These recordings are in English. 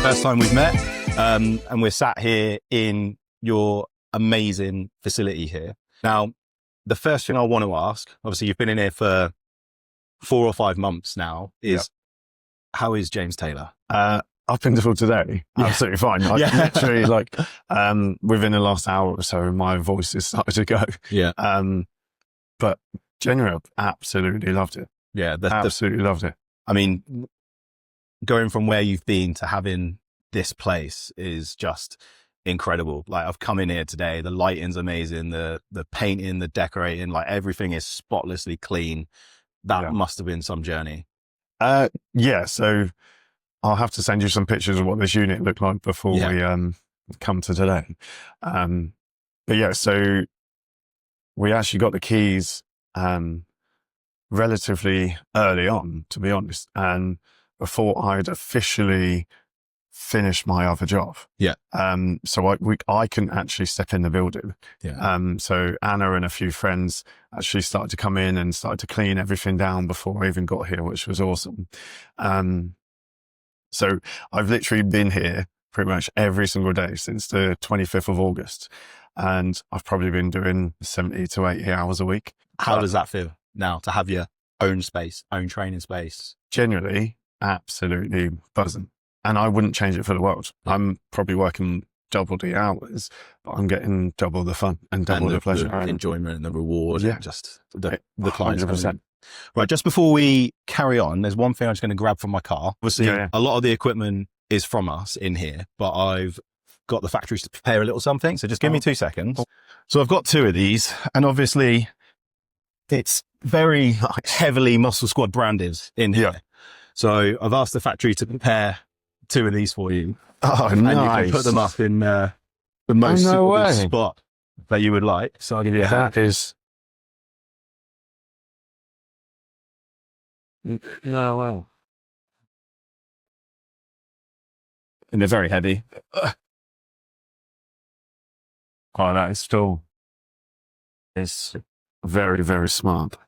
First time we've met, and we're sat here in your amazing facility here. Now, the first thing I want to ask, obviously you've been in here for 4 or 5 months now, is how is James Taylor? Up until today, absolutely fine. Literally, within the last hour or so, my voice has started to go. Yeah. But genuinely, absolutely loved it. Yeah. Absolutely loved it. I mean, going from where you've been to having this place is just incredible. Like, I've come in here today, the lighting's amazing, the painting, the decorating, like everything is spotlessly clean. That must have been some journey. So I'll have to send you some pictures of what this unit looked like before we come to today. So we actually got the keys relatively early on, to be honest, and before I'd officially finished my other job. Yeah. So I couldn't actually step in the building. Yeah. So Anna and a few friends actually started to come in and started to clean everything down before I even got here, which was awesome. So I've literally been here pretty much every single day since the 25th of August. And I've probably been doing 70 to 80 hours a week. How does that feel now to have your own space, own training space? Genuinely, absolutely buzzing. And I wouldn't change it for the world. I'm probably working double the hours, but I'm getting double the fun and double the pleasure. The enjoyment and the reward. Yeah. And just the clients. 100%. Right, just before we carry on, there's one thing I'm just going to grab from my car. Obviously, a lot of the equipment is from us in here, but I've got the factories to prepare a little something. So just give me 2 seconds. So I've got 2 of these, and obviously it's very heavily MuscleSquad branded in here. Yeah. So I've asked the factory to prepare 2 of these for you. Oh, and nice. you can put them up in the most suitable spot that you would like. So I'll give you a hand. That is... No, well. And they're very heavy. Oh, that is still... It's very, very smart.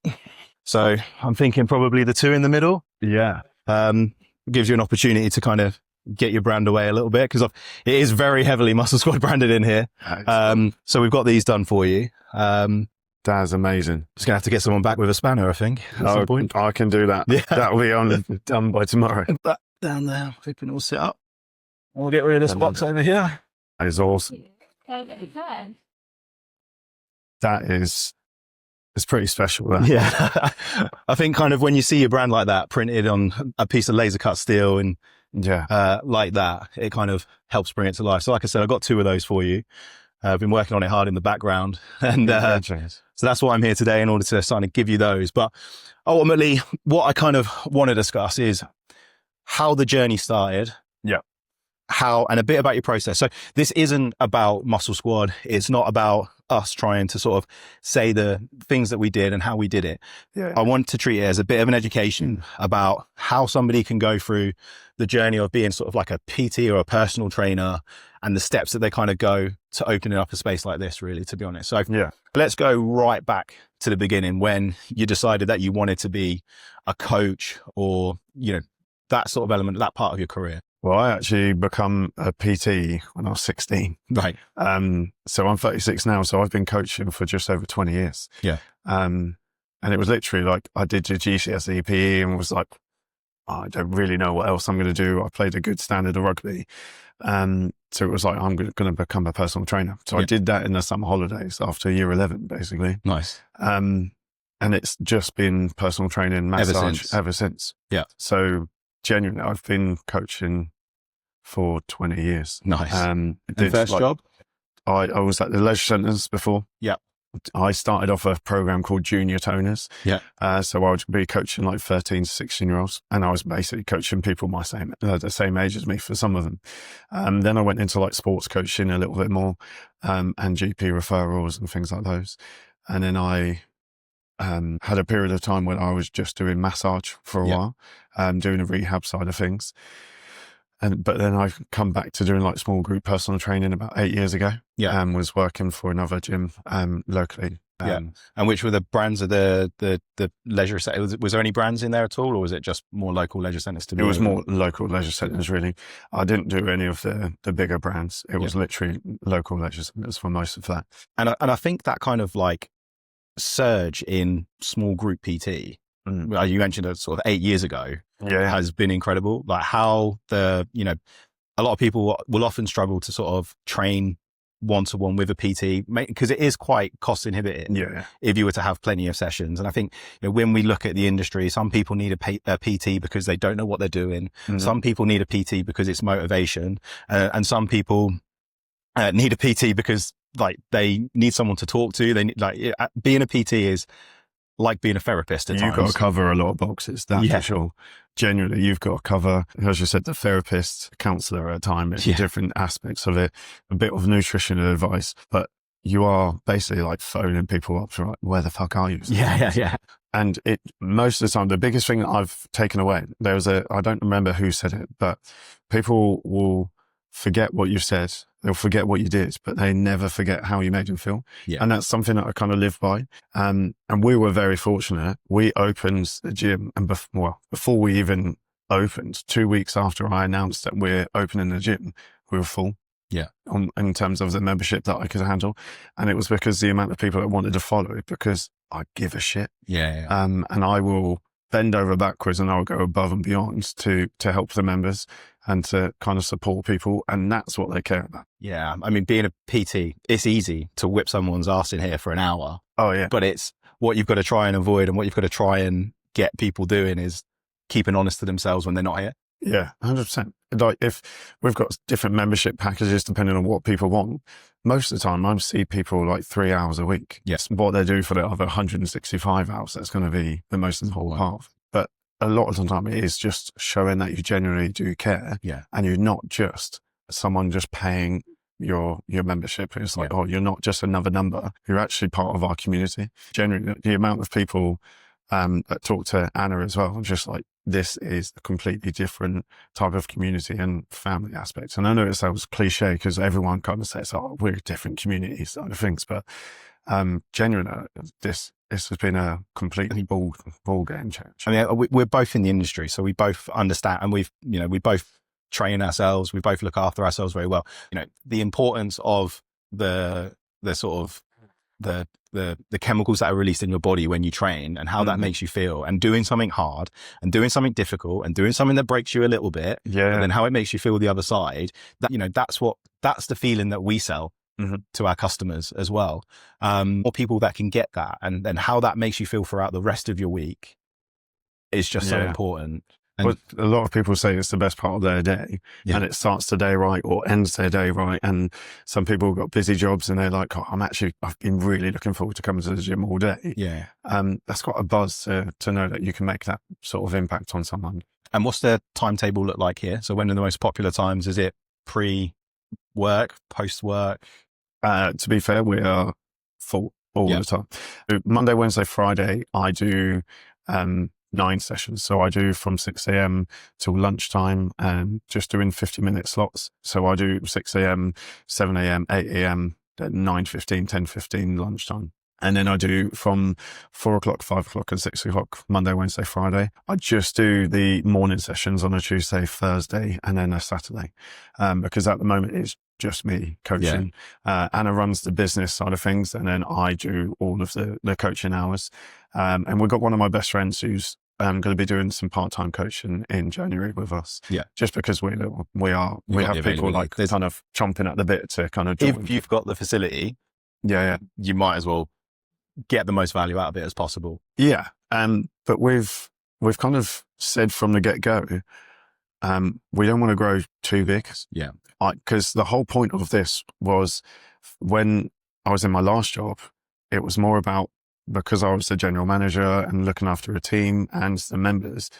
So I'm thinking probably the 2 in the middle. Yeah. Gives you an opportunity to kind of get your brand away a little bit, because it is very heavily MuscleSquad branded in here. So we've got these done for you. That's amazing. Just gonna have to get someone back with a spanner, I think, at some point. I can do that. Yeah. That'll be done by tomorrow. That down there, we can all sit up. We'll get rid of this box over here. That is awesome. That is... It's pretty special. That. Yeah. I think kind of when you see your brand like that printed on a piece of laser cut steel and like that, it kind of helps bring it to life. So like I said, I've got 2 of those for you. I've been working on it hard in the background, and so that's why I'm here today, in order to kind of give you those. But ultimately, what I kind of want to discuss is how the journey started. Yeah. How, and a bit about your process. So this isn't about MuscleSquad. It's not about us trying to sort of say the things that we did and how we did it. Yeah. I want to treat it as a bit of an education about how somebody can go through the journey of being sort of like a PT or a personal trainer, and the steps that they kind of go to opening up a space like this, really, to be honest. So let's go right back to the beginning, when you decided that you wanted to be a coach, or, that sort of element, that part of your career. Well, I actually become a PT when I was 16. Right. So I'm 36 now. So I've been coaching for just over 20 years. Yeah. And it was literally like, I did the GCSE PE and was like, I don't really know what else I'm going to do. I played a good standard of rugby. So it was like, I'm going to become a personal trainer. So I did that in the summer holidays after year 11, basically. Nice. And it's just been personal training, massage ever since. Yeah. So genuinely, I've been coaching for 20 years. Nice. And first job? I was at the leisure centres before. Yeah. I started off a program called Junior Toners. Yeah. So I would be coaching like 13 to 16 year olds, and I was basically coaching people the same age as me for some of them. Then I went into like sports coaching a little bit more, and GP referrals and things like those. And then I had a period of time when I was just doing massage for a while, doing the rehab side of things. But then I've come back to doing like small group personal training about 8 years ago. Yeah. And was working for another gym locally And which were the brands of the leisure centre? Was there any brands in there at all, or was it just more local leisure centres? It was more local leisure centres, really. I didn't do any of the bigger brands. It was literally local leisure centres for most of that. And I think that kind of like surge in small group PT, you mentioned it sort of 8 years ago, has been incredible. Like how a lot of people will often struggle to sort of train one-to-one with a PT because it is quite cost inhibiting if you were to have plenty of sessions. And I think when we look at the industry, some people need a PT because they don't know what they're doing. Some people need a PT because it's motivation, and some people need a PT because like they need someone to talk to. They need, like, being a PT is like being a therapist at times. You've got to cover a lot of boxes, that's for sure. Genuinely, you've got to cover, as you said, the therapist, counsellor at a time, different aspects of it, a bit of nutrition advice, but you are basically like phoning people up to like, where the fuck are you? And most of the time, the biggest thing that I've taken away, I don't remember who said it, but people will forget what you said, they'll forget what you did, but they never forget how you made them feel. And that's something that I kind of live by. And we were very fortunate. We opened the gym, and before we even opened, 2 weeks after I announced that we're opening the gym, we were full. In terms of the membership that I could handle. And it was because the amount of people that wanted to follow, because I give a shit. And I will bend over backwards and I'll go above and beyond to help the members and to kind of support people. And that's what they care about. I mean, being a PT, it's easy to whip someone's ass in here for an hour. But it's what you've got to try and avoid, and what you've got to try and get people doing is keeping honest to themselves when they're not here. 100%. Like if we've got different membership packages depending on what people want, most of the time I see people like 3 hours a week. What they do for the other 165 hours, that's going to be the most important part. But a lot of the time it is just showing that you genuinely do care, and you're not just someone just paying your membership. It's like, you're not just another number. You're actually part of our community. Generally, the amount of people that talk to Anna as well, just like, this is a completely different type of community and family aspects. And I know it sounds cliche because everyone kind of says, we're different communities side of things, but genuinely, this has been a completely ball game change. I mean, we're both in the industry, so we both understand, and we both train ourselves, we both look after ourselves very well. The importance of the sort of the chemicals that are released in your body when you train, and how that makes you feel, and doing something hard and doing something difficult and doing something that breaks you a little bit, and then how it makes you feel the other side. That's the feeling that we sell to our customers as well. More people that can get that, and then how that makes you feel throughout the rest of your week is just so important. And a lot of people say it's the best part of their day, and it starts the day right or ends their day right. And some people have got busy jobs and they're like, I've been really looking forward to coming to the gym all day. That's got a buzz to know that you can make that sort of impact on someone. And what's the timetable look like here? So when are the most popular times? Is it pre-work, post-work? To be fair, we are full all the time. Monday, Wednesday, Friday, I do 9 sessions. So I do from 6 a.m. till lunchtime, and just doing 50-minute slots. So I do 6 a.m., 7 a.m., 8 a.m., then 9:15, 10:15 lunchtime. And then I do from 4 o'clock, 5 o'clock and 6 o'clock, Monday, Wednesday, Friday. I just do the morning sessions on a Tuesday, Thursday, and then a Saturday. Because at the moment it's just me coaching. Anna runs the business side of things, and then I do all of the coaching hours. And we've got one of my best friends who's going to be doing some part-time coaching in January with us. Just because we have people like kind of chomping at the bit to kind of join. If you've got the facility, you might as well get the most value out of it as possible. But we've kind of said from the get-go, we don't want to grow too big. Because the whole point of this was, when I was in my last job, it was more about, because I was the general manager and looking after a team and the members,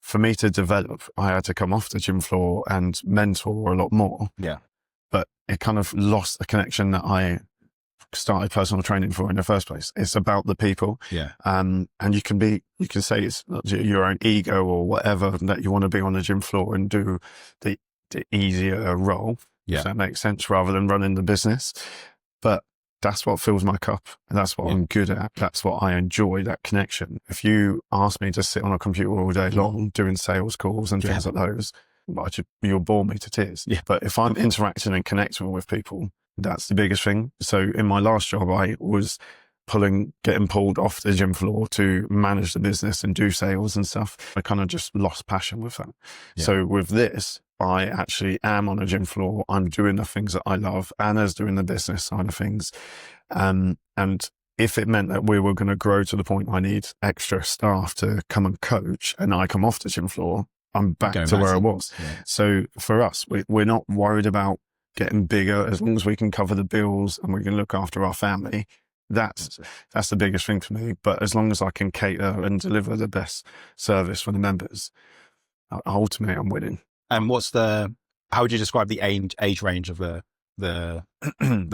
for me to develop, I had to come off the gym floor and mentor a lot more. But it kind of lost the connection that I started personal training for in the first place. It's about the people. And you can say it's your own ego or whatever, that you want to be on the gym floor and do the easier role. If that makes sense, rather than running the business. But that's what fills my cup. And that's what I'm good at. That's what I enjoy, that connection. If you ask me to sit on a computer all day long doing sales calls and things like those, you'll bore me to tears. Yeah. But if I'm interacting and connecting with people, that's the biggest thing. So in my last job, I was getting pulled off the gym floor to manage the business and do sales and stuff. I kind of just lost passion with that. Yeah. So with this, I actually am on a gym floor. I'm doing the things that I love. Anna's doing the business side of things. And if it meant that we were going to grow to the point I need extra staff to come and coach and I come off the gym floor, I'm back to where I was. Yeah. So for us, we're not worried about getting bigger as long as we can cover the bills and we can look after our family. That's the biggest thing for me. But as long as I can cater and deliver the best service for the members, ultimately I'm winning. And how would you describe the age range of the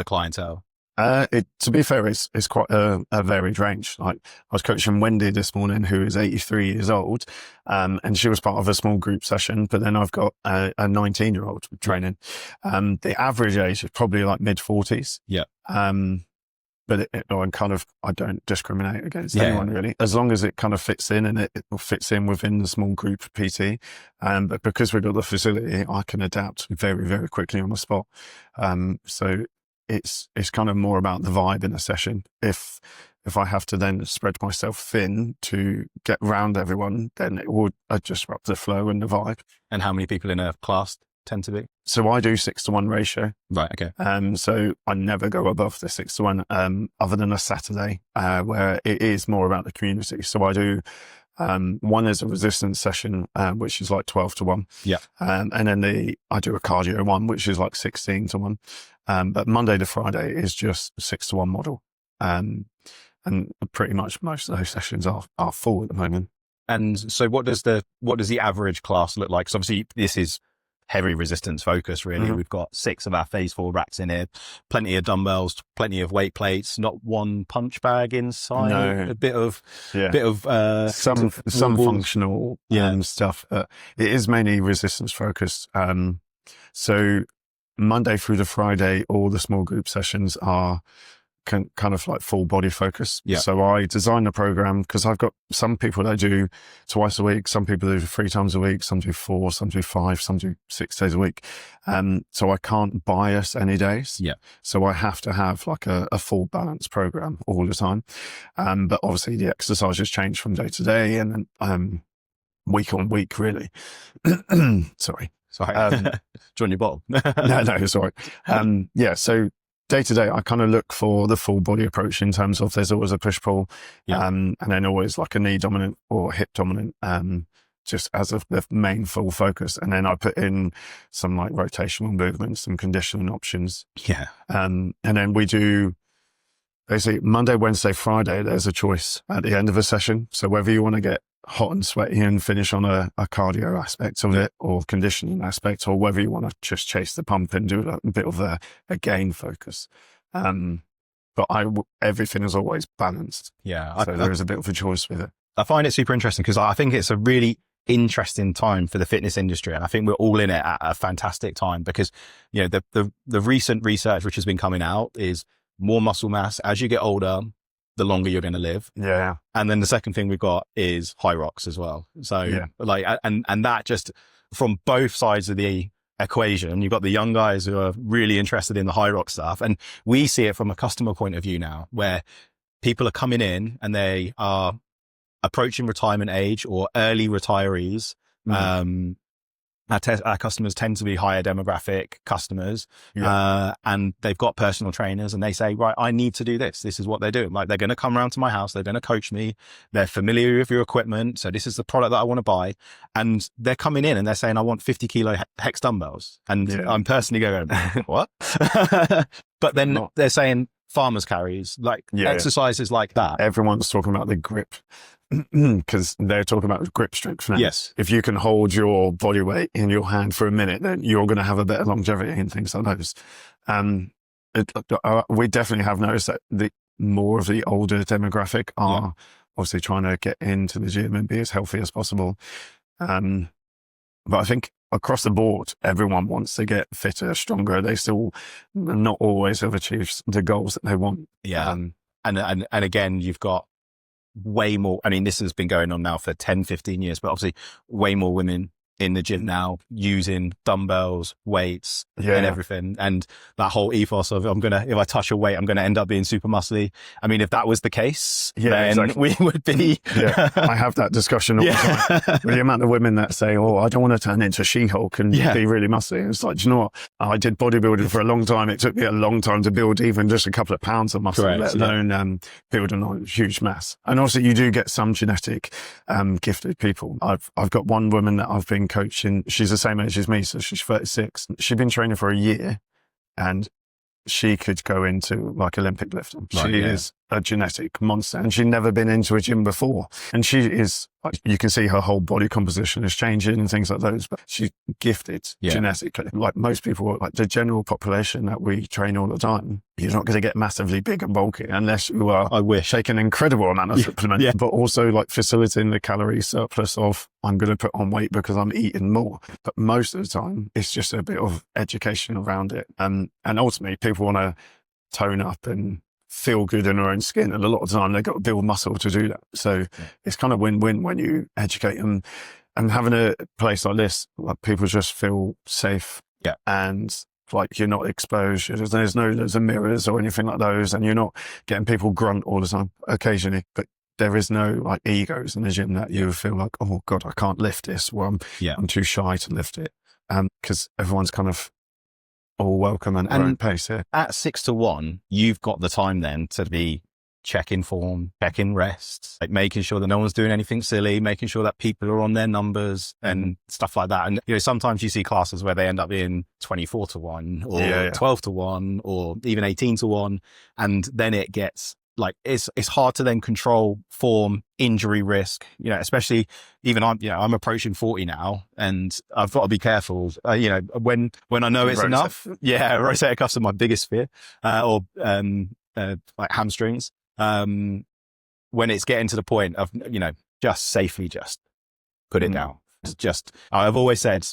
clientele? To be fair, it's quite a varied range. Like I was coaching Wendy this morning, who is 83 years old, and she was part of a small group session. But then I've got a 19-year-old training. The average age is probably like mid-40s. Yeah. But I don't discriminate against anyone really, as long as it kind of fits in and it fits in within the small group PT. But because we've got the facility, I can adapt very, very quickly on the spot. So it's kind of more about the vibe in a session. If I have to then spread myself thin to get round everyone, then it would disrupt the flow and the vibe. And how many people in a class tend to be? So I do 6-to-1 ratio. Right. Okay. So I never go above the 6-to-1, other than a Saturday, where it is more about the community. So I do, one is a resistance session, which is like 12-to-1. Yeah. And then I do a cardio one, which is like 16-to-1. But Monday to Friday is just 6-to-1 model. And pretty much most of those sessions are full at the moment. And so what does the average class look like? So obviously this is heavy resistance focus, really. Mm-hmm. We've got 6 of our phase 4 racks in here, plenty of dumbbells, plenty of weight plates, not one punch bag inside, a bit of some functional stuff. It is mainly resistance focused. So Monday through to Friday, all the small group sessions are kind of like full body focus. Yeah. So I design the program because I've got some people that do twice a week, some people do 3 times a week, some do 4, some do 5, some do 6 days a week. So I can't bias any days. Yeah. So I have to have like a full balance program all the time. But obviously the exercises change from day to day and then week on week, really. Sorry. Join your bottle. No, sorry. So day to day, I kind of look for the full body approach in terms of there's always a push pull, and then always like a knee dominant or hip dominant, just as the main full focus. And then I put in some like rotational movements, some conditioning options. Yeah. And then we do basically Monday, Wednesday, Friday, there's a choice at the end of a session. So whether you want to get hot and sweaty and finish on a cardio aspect of it or conditioning aspect, or whether you want to just chase the pump and do a bit of a gain focus. But everything is always balanced. Yeah. So there is a bit of a choice with it. I find it super interesting because I think it's a really interesting time for the fitness industry. And I think we're all in it at a fantastic time because, you know, the recent research which has been coming out is more muscle mass as you get older, the longer you're going to live. Yeah. And then the second thing we've got is high rocks as well. So and that just from both sides of the equation, you've got the young guys who are really interested in the high rock stuff. And we see it from a customer point of view now where people are coming in and they are approaching retirement age or early retirees. Our customers tend to be higher demographic customers, and they've got personal trainers and they say, right, I need to do this. This is what they're doing. Like they're going to come around to my house. They're going to coach me. They're familiar with your equipment. So this is the product that I want to buy. And they're coming in and they're saying, I want 50 kilo hex dumbbells. And I'm personally going, what? But then they're saying farmers carries, like exercises like that. Everyone's talking about the grip. Because they're talking about grip strength now. Yes. If you can hold your body weight in your hand for a minute, then you're going to have a better longevity and things like those. We definitely have noticed that more of the older demographic are obviously trying to get into the gym and be as healthy as possible. But I think across the board, everyone wants to get fitter, stronger. They still not always have achieved the goals that they want. Yeah. And again, you've got way more. I mean, this has been going on now for 10, 15 years, but obviously way more women in the gym now using dumbbells, weights, and everything. And that whole ethos of if I touch a weight, I'm going to end up being super muscly. I mean, if that was the case, then we would be. I have that discussion all the time with the amount of women that say, oh, I don't want to turn into She-Hulk and be really muscly. And it's like, do you know what? I did bodybuilding for a long time. It took me a long time to build even just a couple of pounds of muscle, let alone build a huge mass. And also you do get some genetic gifted people. I've got one woman that I've been coaching. She's the same age as me, so she's 36. She's been training for a year and she could go into like Olympic lifting. She is a genetic monster and she'd never been into a gym before. And she is, you can see her whole body composition is changing and things like those, but she's gifted genetically. Like most people, like the general population that we train all the time, you're not going to get massively big and bulky unless you are taking an incredible amount of supplement, but also like facilitating the calorie surplus of I'm going to put on weight because I'm eating more. But most of the time, it's just a bit of education around it. And ultimately, people want to tone up and feel good in their own skin. And a lot of the time, they've got to build muscle to do that. So it's kind of win-win when you educate them. And having a place like this, like people just feel safe and like you're not exposed. There's no mirrors or anything like those. And you're not getting people grunt all the time, occasionally. But there is no like egos in the gym that you feel like, oh God, I can't lift this, or I'm too shy to lift it. Because everyone's kind of all welcome and at their own pace. At 6-1, you've got the time then to be checking form, checking rests, like making sure that no one's doing anything silly, making sure that people are on their numbers and stuff like that. And sometimes you see classes where they end up being 24-1 or 12-1 or even 18-1, and then it gets like it's hard to then control form, injury risk, especially even I'm approaching 40 now and I've got to be careful, when I know it's enough. Rotator cuffs are my biggest fear, or like hamstrings. When it's getting to the point of, just safely just put it down. I've always said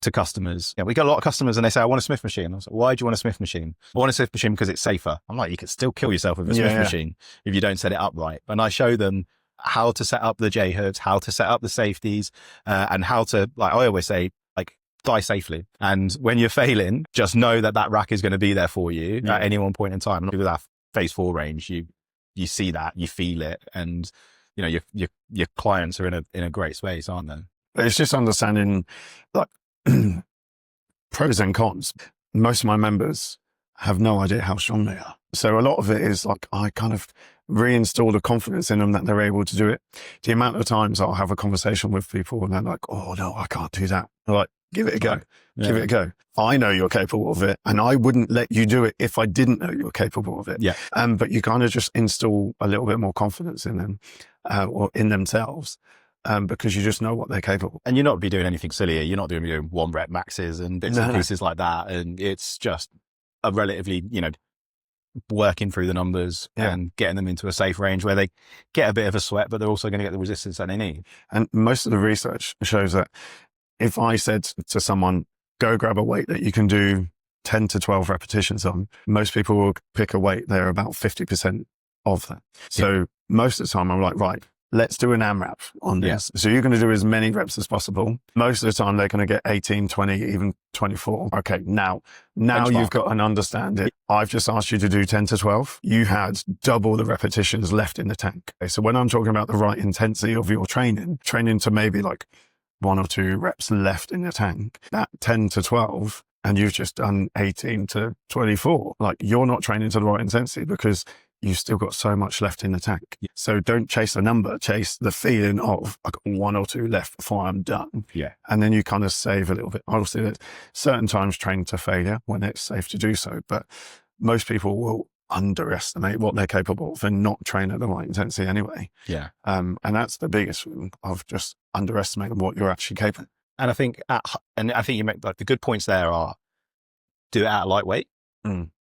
to customers, we get a lot of customers and they say, I want a Smith machine. I was like, why do you want a Smith machine? I want a Smith machine because it's safer. I'm like, you could still kill yourself with a Smith machine if you don't set it up right. And I show them how to set up the J hooks, how to set up the safeties, and how to, like I always say, like die safely. And when you're failing, just know that rack is going to be there for you at any one point in time. And with that phase 4 range, you see that, you feel it, and your clients are in a great space, aren't they? It's just understanding like pros and cons. Most of my members have no idea how strong they are. So a lot of it is like, I kind of reinstall the confidence in them that they're able to do it. The amount of times I'll have a conversation with people and they're like, oh no, I can't do that. I'm like, give it a go. Give it a go. I know you're capable of it and I wouldn't let you do it if I didn't know you were capable of it. But you kind of just install a little bit more confidence in them or in themselves. Because you just know what they're capable. And you're not be doing anything silly. You're not doing 1 rep maxes and bits and pieces like that. And it's just a relatively, working through the numbers and getting them into a safe range where they get a bit of a sweat, but they're also going to get the resistance that they need. And most of the research shows that if I said to someone, go grab a weight that you can do 10 to 12 repetitions on, most people will pick a weight. They're about 50% of that. So most of the time I'm like, right, let's do an AMRAP on this. So you're going to do as many reps as possible. Most of the time they're going to get 18, 20, even 24. Okay, now you've got an understanding. I've just asked you to do 10 to 12. You had double the repetitions left in the tank. Okay, so when I'm talking about the right intensity of your training to maybe like 1 or 2 reps left in the tank, that 10 to 12, and you've just done 18 to 24, like you're not training to the right intensity because you've still got so much left in the tank. So don't chase the number, chase the feeling of I got 1 or 2 left before I'm done. And then you kind of save a little bit. Obviously, there's certain times train to failure when it's safe to do so, but most people will underestimate what they're capable of and not train at the right intensity anyway. And that's the biggest thing of just underestimating what you're actually capable. And I think you make like the good points there are do it at lightweight.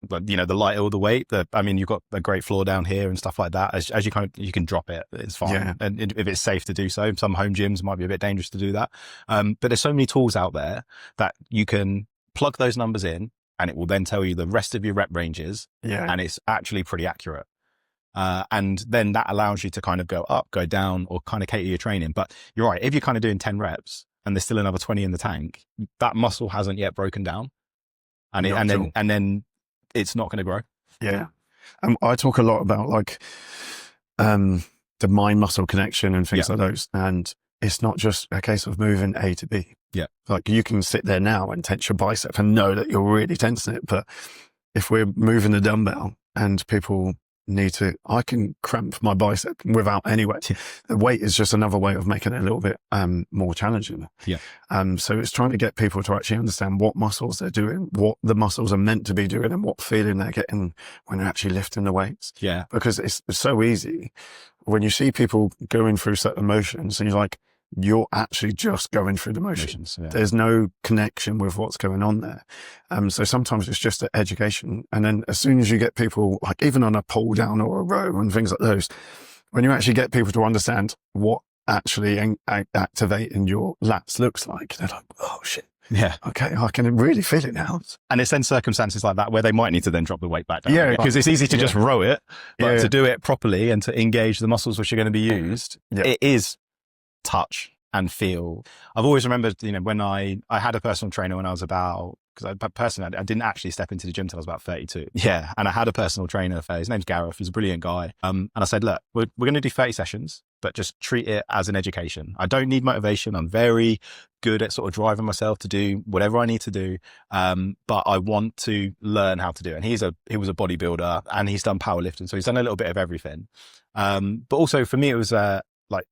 but the lighter the weight, you've got a great floor down here and stuff like that. As you you can drop it, it's fine. Yeah. And if it's safe to do so, some home gyms might be a bit dangerous to do that. But there's so many tools out there that you can plug those numbers in, and it will then tell you the rest of your rep ranges. Yeah. And it's actually pretty accurate. And then that allows you to kind of go up, go down, or kind of cater your training. But you're right, if you're kind of doing 10 reps and there's still another 20 in the tank, that muscle hasn't yet broken down. And then it's not going to grow. Yeah. I talk a lot about like the mind muscle connection and things like those. And it's not just a case of moving A to B. Yeah. Like you can sit there now and tense your bicep and know that you're really tensing it. But if we're moving the dumbbell and people I can cramp my bicep without any weight. The weight is just another way of making it a little bit more challenging. Yeah. So it's trying to get people to actually understand what muscles they're doing, what the muscles are meant to be doing, and what feeling they're getting when they're actually lifting the weights. Yeah. Because it's so easy when you see people going through certain motions and you're like, you're actually just going through the motions. Yeah. There's no connection with what's going on there. So sometimes it's just education. And then as soon as you get people, like even on a pull down or a row and things like those, when you actually get people to understand what actually activating your lats looks like, they're like, oh shit. Yeah. Okay, I can really feel it now. And it's then circumstances like that where they might need to then drop the weight back down. Yeah. Because it's easy to just row it, but to do it properly and to engage the muscles which are going to be used, it is touch and feel. I've always remembered, when I had a personal trainer when I was about, because I didn't actually step into the gym till I was about 32. Yeah. And I had a personal trainer, his name's Gareth, he's a brilliant guy. And I said, look, we're going to do 30 sessions, but just treat it as an education. I don't need motivation. I'm very good at sort of driving myself to do whatever I need to do. But I want to learn how to do it. And he was a bodybuilder and he's done powerlifting. So he's done a little bit of everything. But also for me, it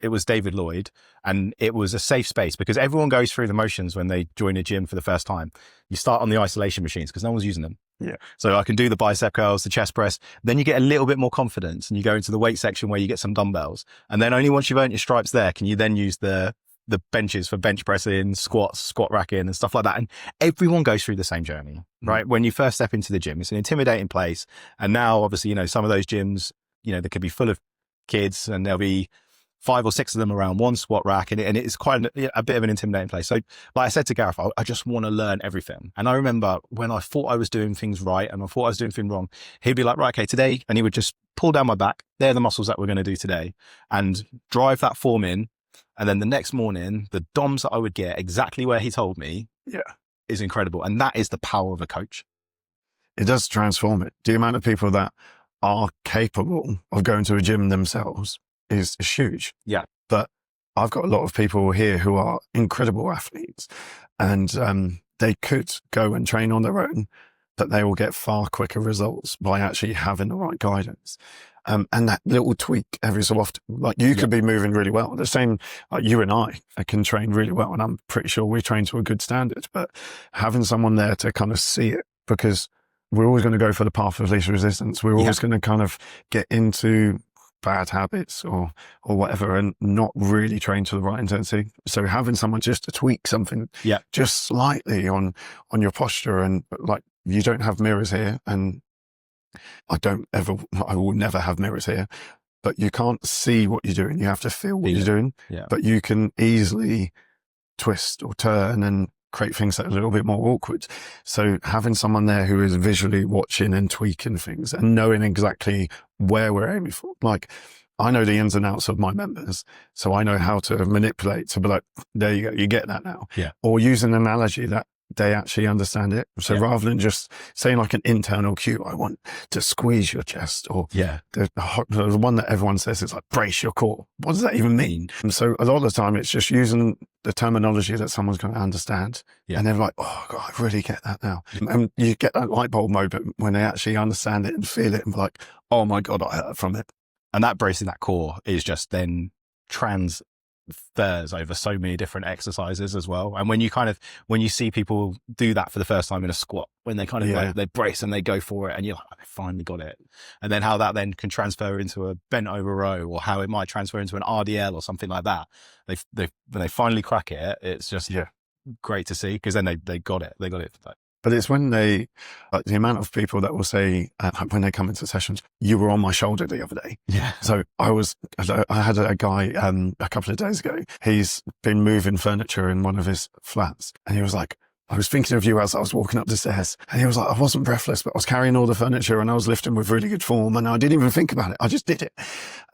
was David Lloyd, and it was a safe space because everyone goes through the motions when they join a gym for the first time. You start on the isolation machines because no one's using them. Yeah. So I can do the bicep curls, the chest press. Then you get a little bit more confidence and you go into the weight section where you get some dumbbells. And then only once you've earned your stripes there, can you then use the benches for bench pressing, squats, squat racking and stuff like that. And everyone goes through the same journey, right? When you first step into the gym, it's an intimidating place. And now obviously, some of those gyms, they could be full of kids and there'll be 5 or 6 of them around one squat rack, and it's quite a bit of an intimidating place. So like I said to Gareth, I just want to learn everything. And I remember when I thought I was doing things right and I thought I was doing things wrong, he'd be like, right, okay, today, and he would just pull down my back. They're the muscles that we're going to do today, and drive that form in. And then the next morning, the DOMs that I would get exactly where he told me is incredible. And that is the power of a coach. It does transform it. The amount of people that are capable of going to a gym themselves is huge. Yeah. But I've got a lot of people here who are incredible athletes and they could go and train on their own, but they will get far quicker results by actually having the right guidance. And that little tweak every so often, like you could be moving really well. The same, like you and I can train really well. And I'm pretty sure we train to a good standard, but having someone there to kind of see it, because we're always going to go for the path of least resistance. We're always going to kind of get into bad habits or whatever and not really train to the right intensity. So having someone just to tweak something just slightly on your posture, and like you don't have mirrors here, and I will never have mirrors here, but you can't see what you're doing. You have to feel what you're doing, but you can easily twist or turn and create things that are a little bit more awkward. So having someone there who is visually watching and tweaking things and knowing exactly where we're aiming for. Like I know the ins and outs of my members, so I know how to manipulate to be like, there you go, you get that now. Yeah. Or use an analogy that they actually understand it. So rather than just saying like an internal cue, I want to squeeze your chest, or the one that everyone says is like brace your core. What does that even mean? And so a lot of the time it's just using the terminology that someone's going to understand. And they're like, oh God, I really get that now. And you get that light bulb moment when they actually understand it and feel it and be like, oh my God, I heard from it. And that bracing that core is just then transfers over so many different exercises as well. And when you see people do that for the first time in a squat, when they kind of like, they brace and they go for it and you're like, I finally got it. And then how that then can transfer into a bent over row, or how it might transfer into an RDL or something like that. When they finally crack it, it's just great to see, because then they got it. They got it. But it's when the amount of people that will say, when they come into sessions, you were on my shoulder the other day. Yeah. So I had a guy a couple of days ago. He's been moving furniture in one of his flats. And he was like, I was thinking of you as I was walking up the stairs. And he was like, I wasn't breathless, but I was carrying all the furniture and I was lifting with really good form. And I didn't even think about it. I just did it.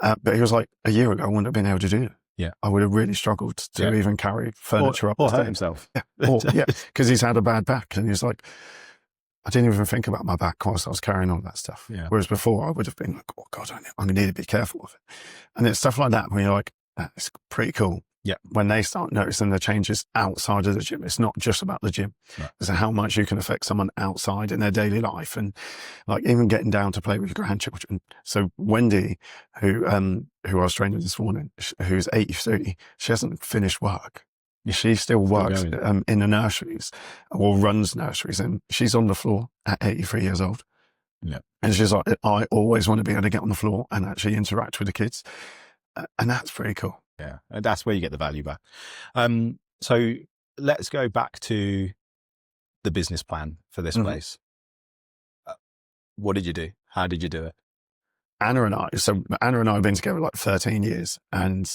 But he was like, a year ago, I wouldn't have been able to do it. Yeah. I would have really struggled to even carry furniture up the or stairs. hurt himself. Yeah. Because he's had a bad back. And he's like, I didn't even think about my back whilst I was carrying all that stuff. Yeah. Whereas before I would have been like, oh God, I need to be careful with it. And it's stuff like that where you're like, it's pretty cool. Yeah. When they start noticing the changes outside of the gym, it's not just about the gym. Right. It's how much you can affect someone outside in their daily life, and like even getting down to play with your grandchildren. So Wendy, who I was training this morning, who's 83, she hasn't finished work. She still works in the nurseries or runs nurseries, and she's on the floor at 83 years old. Yeah. And she's like, I always want to be able to get on the floor and actually interact with the kids. And that's pretty cool. Yeah. And that's where you get the value back. So let's go back to the business plan for this place. What did you do? How did you do it? Anna and I have been together like 13 years, and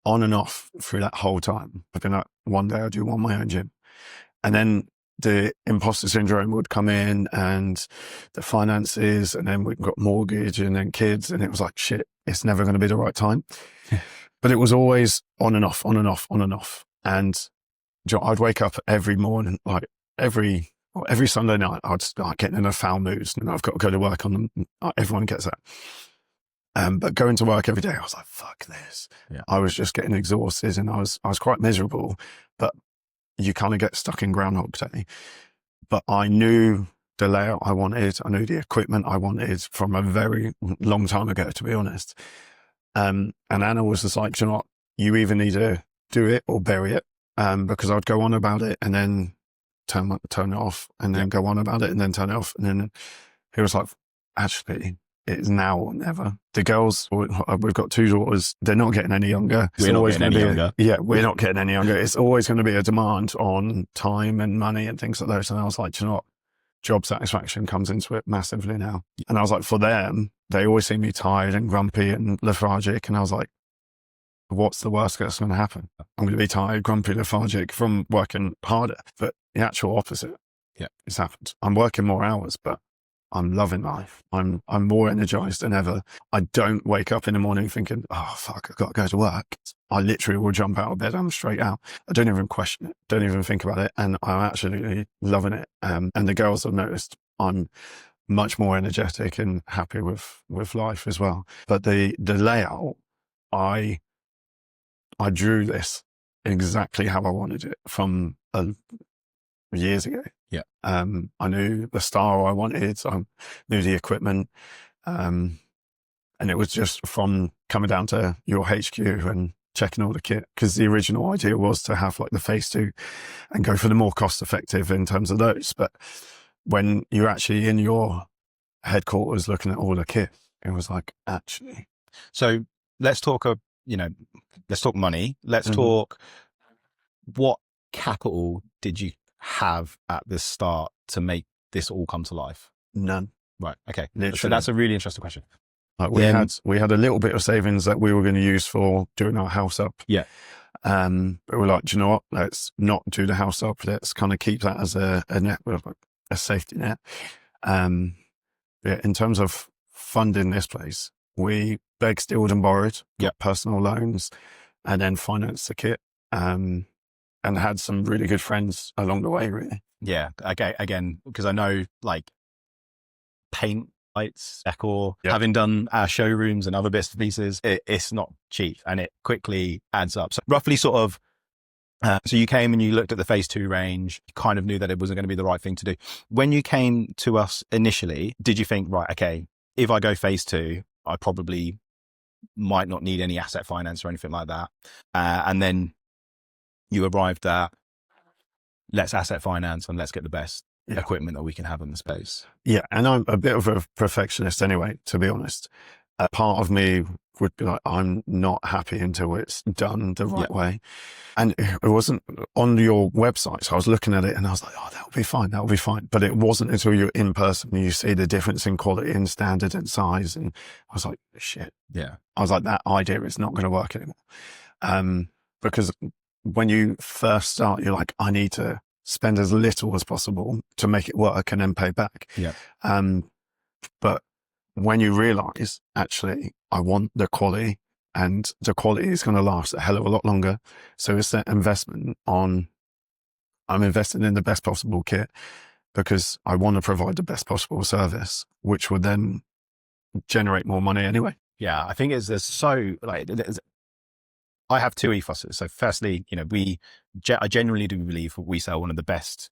on and off through that whole time, I've been like, one day I do want my own gym. And then the imposter syndrome would come in, and the finances, and then we've got mortgage and then kids. And it was like, shit, it's never going to be the right time. But it was always on and off, on and off, on and off. And I'd wake up every morning, like every Sunday night, I'd start getting in a foul mood, and I've got to go to work on them. Everyone gets that. But going to work every day, I was like, fuck this. Yeah. I was just getting exhausted, and I was quite miserable, but you kind of get stuck in Groundhog Day. But I knew the layout I wanted. I knew the equipment I wanted from a very long time ago, to be honest. And Anna was just like, you know what, you either need to do it or bury it. Because I'd go on about it and then turn it off, and then go on about it and then turn it off. And then he was like, actually, it's now or never. The girls, we've got 2 daughters. They're not getting any younger. We're not getting any younger. We're not getting any younger. It's always going to be a demand on time and money and things like those. And I was like, you know what? Job satisfaction comes into it massively now. And I was like, for them, they always see me tired and grumpy and lethargic. And I was like, what's the worst that's going to happen? I'm going to be tired, grumpy, lethargic from working harder. But the actual opposite has happened. I'm working more hours, but I'm loving life. I'm more energized than ever. I don't wake up in the morning thinking, oh, fuck, I've got to go to work. I literally will jump out of bed. I'm straight out. I don't even question it. Don't even think about it. And I'm absolutely loving it. And the girls have noticed I'm much more energetic and happy with life as well. But the layout, I drew this exactly how I wanted it from years ago. Yeah. I knew the style I wanted. I knew the equipment. And it was just from coming down to your HQ and checking all the kit, because the original idea was to have like the phase 2 and go for the more cost effective in terms of those. But when you're actually in your headquarters looking at all the kit, it was like, actually. So let's talk, let's talk money. Let's talk, what capital did you have at the start to make this all come to life? None. Right. Okay. Literally. So that's a really interesting question. We had a little bit of savings that we were going to use for doing our house up. Yeah. But we're like, do you know what? Let's not do the house up. Let's kind of keep that as a net, a safety net. In terms of funding this place, we begged, stealed and borrowed, got personal loans, and then financed the kit. And had some really good friends along the way, really. Yeah. Okay. Again, because I know like paint, lights, decor, having done our showrooms and other bits and pieces, it's not cheap, and it quickly adds up. So roughly sort of, so you came and you looked at the phase 2 range, you kind of knew that it wasn't going to be the right thing to do. When you came to us initially, did you think, right, okay, if I go phase 2, I probably might not need any asset finance or anything like that. And then you arrived at, let's asset finance and let's get the best equipment that we can have in the space. Yeah. And I'm a bit of a perfectionist anyway, to be honest. A part of me would be like, I'm not happy until it's done the right way. And it wasn't on your website. So I was looking at it and I was like, oh, that would be fine. That'll be fine. But it wasn't until you're in person, you see the difference in quality and standard and size. And I was like, shit. Yeah. I was like, that idea is not going to work anymore. Because when you first start, you're like, I need to spend as little as possible to make it work and then pay back. Yeah. But when you realize, actually, I want the quality, and the quality is going to last a hell of a lot longer. So it's that investment on, I'm investing in the best possible kit because I want to provide the best possible service, which would then generate more money anyway. Yeah. I think there's so like, I have two ethoses. So firstly, you know, I genuinely do believe we sell one of the best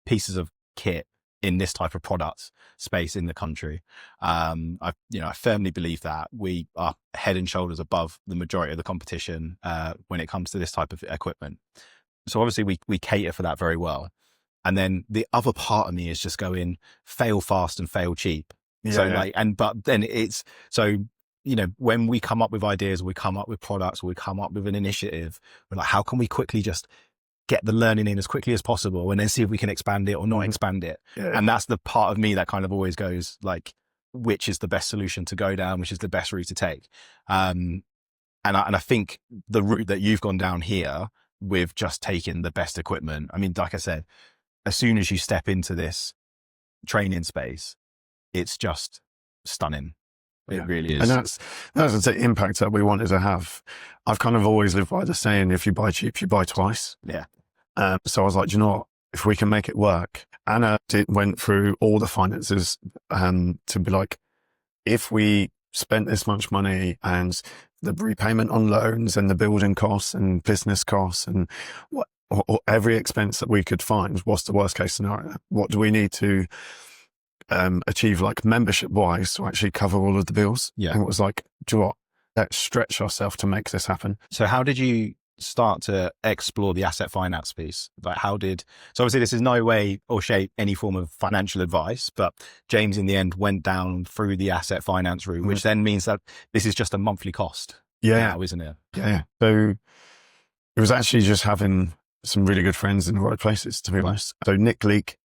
pieces of kit in this type of product space in the country. I firmly believe that we are head and shoulders above the majority of the competition when it comes to this type of equipment. So obviously we cater for that very well. And then the other part of me is just going fail fast and fail cheap. Yeah, so yeah. But then it's so, you know, when we come up with ideas, or we come up with products, or we come up with an initiative, we're like, how can we quickly just get the learning in as quickly as possible and then see if we can expand it or not expand it. Yeah. And that's the part of me that kind of always goes like, which is the best solution to go down, which is the best route to take. And I think the route that you've gone down here with just taking the best equipment, I mean, like I said, as soon as you step into this training space, it's just stunning. It really is. And that's the impact that we wanted to have. I've kind of always lived by the saying, if you buy cheap, you buy twice. Yeah. So I was like, do you know what? If we can make it work. Anna went through all the finances to be like, if we spent this much money and the repayment on loans and the building costs and business costs and or every expense that we could find, what's the worst case scenario? What do we need to achieve like membership wise to actually cover all of the bills? Yeah. And it was like, do you know what? Let's stretch ourselves to make this happen. So how did you start to explore the asset finance piece? Like so obviously this is no way or shape any form of financial advice, but James in the end went down through the asset finance route, which then means that this is just a monthly cost. Yeah. Now, isn't it? Yeah. So it was actually just having some really good friends in the right places, to be honest. So Nick Leake,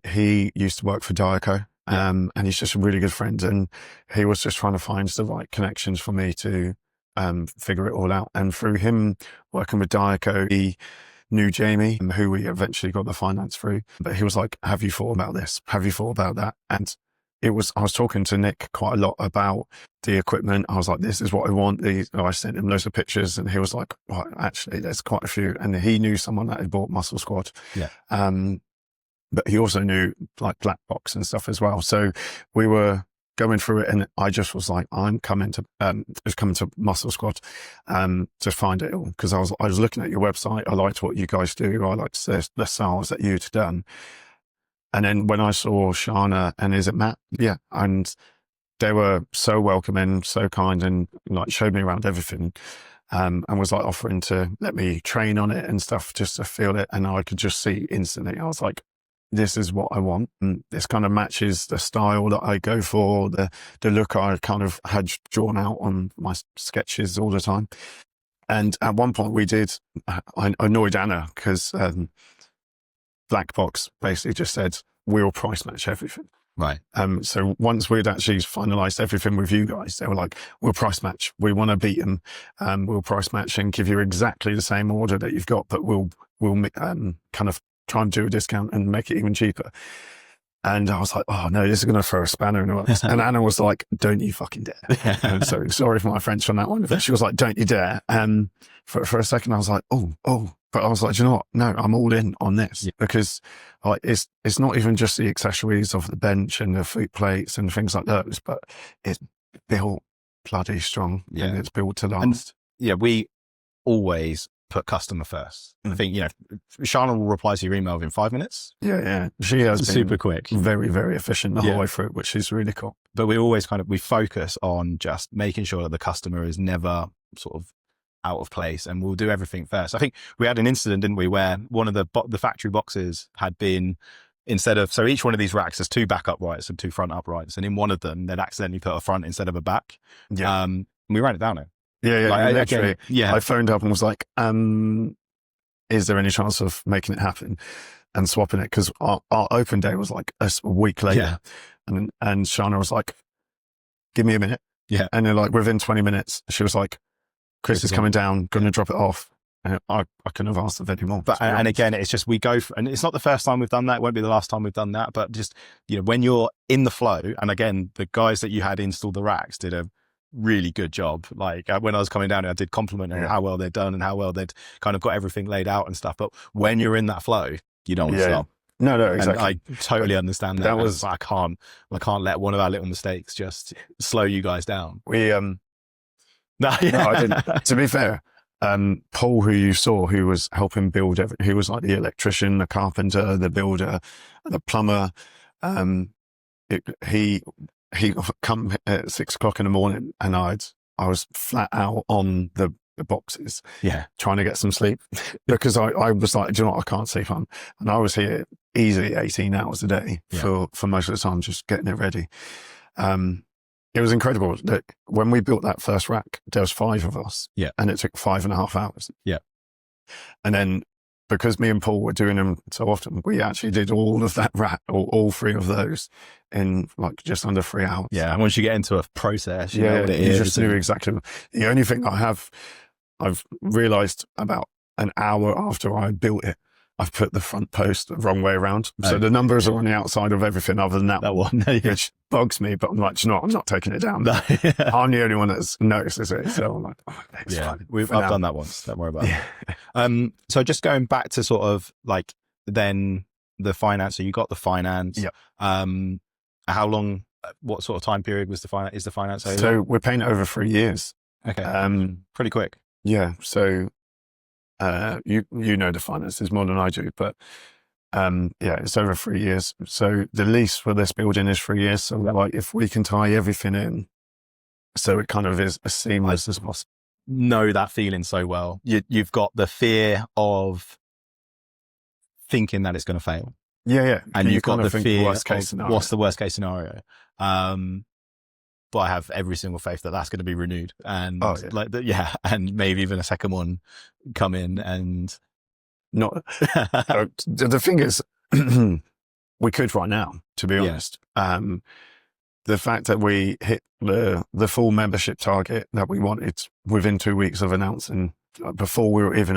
he used to work for Diaco. And he's just a really good friend, and he was just trying to find the right connections for me to figure it all out. And through him working with Diaco, he knew Jamie, who we eventually got the finance through. But he was like, have you thought about this? Have you thought about that? And I was talking to Nick quite a lot about the equipment. I was like, this is what I want. I sent him loads of pictures, and he was like, well, actually, there's quite a few. And he knew someone that had bought MuscleSquad. Yeah. But he also knew like Black Box and stuff as well. So we were going through it, and I just was like, I'm coming to MuscleSquad to find it all, because I was looking at your website. I liked what you guys do. I liked the styles that you'd done. And then when I saw Shana and is it Matt? Yeah. And they were so welcoming, so kind, and like showed me around everything. And was like offering to let me train on it and stuff just to feel it. And I could just see instantly, I was like, this is what I want. And this kind of matches the style that I go for, the look I kind of had drawn out on my sketches all the time. And at one point I annoyed Anna because Black Box basically just said, we'll price match everything. Right. So once we'd actually finalized everything with you guys, they were like, we'll price match. We want to beat them. We'll price match and give you exactly the same order that you've got, but we'll kind of try and do a discount and make it even cheaper. And I was like, oh no, this is going to throw a spanner in the works. And Anna was like, don't you fucking dare. So sorry for my French on that one, but she was like, don't you dare. And for a second I was like, oh, but I was like, you know what? No, I'm all in on this because like, it's not even just the accessories of the bench and the foot plates and things like those, but it's built bloody strong and it's built to last. And, we always put customer first. I think, Shana will reply to your email within 5 minutes. Yeah. She has been super quick, very, very efficient the whole way through, which is really cool. But we always we focus on just making sure that the customer is never sort of out of place, and we'll do everything first. I think we had an incident, didn't we, where one of the factory boxes had been, so each one of these racks has 2 back uprights and 2 front uprights, and in one of them they'd accidentally put a front instead of a back. And we ran it down there. I phoned up and was like, is there any chance of making it happen? and swapping it, because our open day was like a week later. Yeah. And Shana was like, give me a minute. Yeah. And then like within 20 minutes, she was like, Chris is coming down, going to drop it off. And I couldn't have asked of any more. But, and again, it's just, we go for, and it's not the first time we've done that. It won't be the last time we've done that, but just, you know, when you're in the flow, and again, the guys that you had install the racks did a really good job. Like when I was coming down, I did compliment on how well they'd done and how well they'd kind of got everything laid out and stuff. But when you're in that flow, you don't want to stop. No, exactly. And I totally understand that. I can't let one of our little mistakes just slow you guys down. No, I didn't. To be fair, Paul, who you saw, who was helping build he was like the electrician, the carpenter, the builder, the plumber. He come at 6 o'clock in the morning, and I was flat out on the boxes, trying to get some sleep, because I was like, do you know what, I can't sleep on, and I was here easily 18 hours a day for most of the time, just getting it ready. It was incredible that when we built that first rack, there was 5 of us, and it took 5.5 hours. And then, because me and Paul were doing them so often, we actually did all of that rack, or all 3 of those, in like just under 3 hours. And once you get into a process, you know what it is. You just knew exactly. The only thing I've realized about an hour after I built it, I've put the front post the wrong way around. So the numbers are on the outside of everything other than that one, which bugs me, but I'm like, you know what, I'm not taking it down. I'm the only one that's notices it. So I'm like, it's fine. I've done that once. Don't worry about it. So just going back to sort of like then the finance. So you got the finance. How long, what sort of time period was the finance over? So we're paying it over 3 years. Okay. Pretty quick. Yeah. So you know the finances more than I do, but it's over 3 years. So the lease for this building is 3 years. So like, if we can tie everything in, so it kind of is as seamless as possible. Know that feeling so well. You've got the fear of thinking that it's going to fail. And you've got the fear of what's the worst case scenario. But I have every single faith that that's going to be renewed, and and maybe even a second one come in, and not. The thing is, we could right now, to be honest. The fact that we hit the full membership target that we wanted within 2 weeks of announcing, before we were even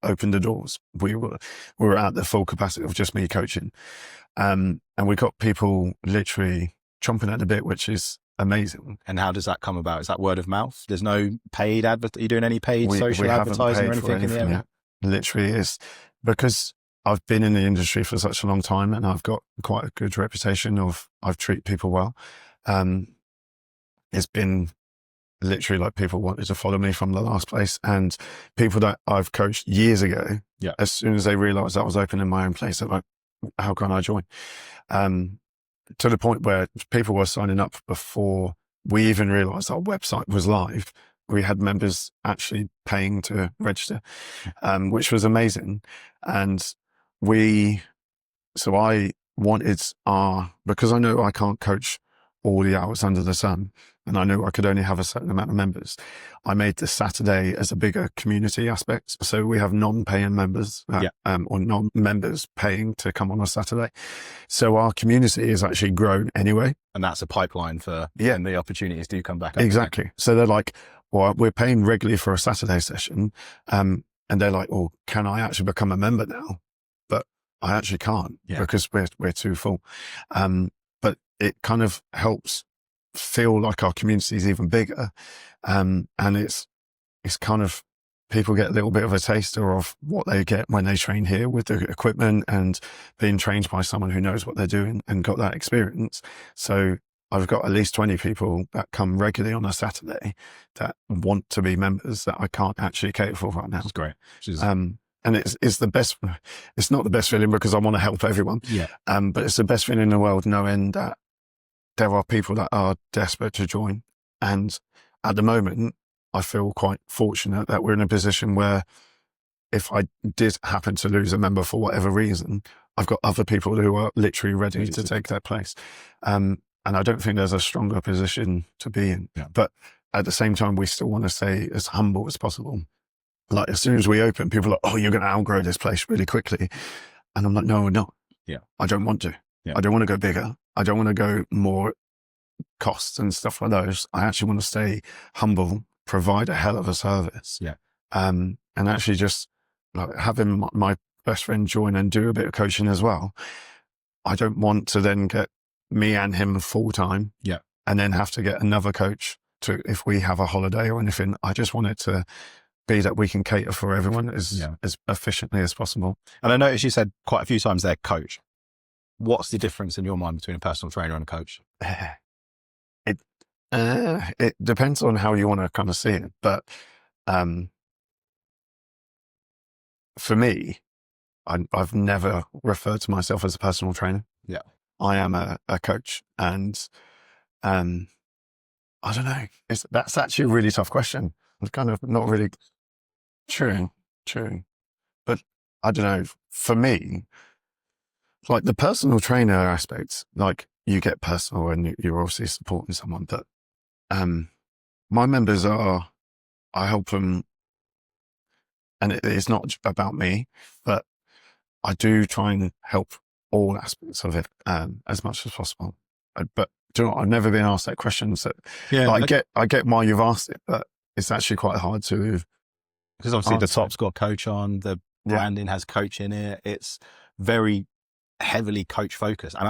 opened the doors, we were at the full capacity of just me coaching, and we got people literally chomping at the bit, which is amazing. And how does that come about? Is that word of mouth? There's no paid are you doing any paid social advertising or anything in the area? Literally is, because I've been in the industry for such a long time, and I've got quite a good reputation of I've treated people well. It's been literally like people wanted to follow me from the last place, and people that I've coached years ago, as soon as they realized I was opening my own place, they're like, how can I join? To the point where people were signing up before we even realized our website was live. We had members actually paying to register, which was amazing. And I wanted because I know I can't coach all the hours under the sun, and I knew I could only have a certain amount of members, I made the Saturday as a bigger community aspect. So we have non-paying members or non-members paying to come on a Saturday. So our community is actually grown anyway. And that's a pipeline for when the opportunities do come back up. Exactly. So they're like, well, we're paying regularly for a Saturday session. And they're like, well, can I actually become a member now? But I actually can't because we're too full. But it kind of helps feel like our community is even bigger. And it's kind of, people get a little bit of a taster of what they get when they train here with the equipment and being trained by someone who knows what they're doing and got that experience. So I've got at least 20 people that come regularly on a Saturday that want to be members that I can't actually cater for right now. That's great. And it's the best, it's not the best feeling because I want to help everyone. But it's the best feeling in the world knowing that there are people that are desperate to join. And at the moment, I feel quite fortunate that we're in a position where if I did happen to lose a member for whatever reason, I've got other people who are literally ready to take their place. And I don't think there's a stronger position to be in. But at the same time, we still want to stay as humble as possible. Like as soon as we open, people are like, oh, you're going to outgrow this place really quickly. And I'm like, no, we're not. Yeah. I don't want to. Yeah. I don't want to go bigger. I don't want to go more costs and stuff like those. I actually want to stay humble, provide a hell of a service. Yeah. And actually just like having my best friend join and do a bit of coaching as well. I don't want to then get me and him full time. Yeah. And then have to get another coach to, if we have a holiday or anything. I just want it to be that we can cater for everyone as efficiently as possible. And I noticed you said quite a few times there, coach. What's the difference in your mind between a personal trainer and a coach? It depends on how you want to kind of see it. But for me, I've never referred to myself as a personal trainer. Yeah. I am a coach. And I don't know. That's actually a really tough question. It's kind of not really true. But I don't know. For me, like the personal trainer aspect, like you get personal and you're obviously supporting someone, but my members I help them, and it's not about me, but I do try and help all aspects of it as much as possible. But do you know what? I've never been asked that question. So I get why you've asked it, but it's actually quite hard to. Because obviously the top's got coach on, the branding has coach in it. It's very heavily coach focused. And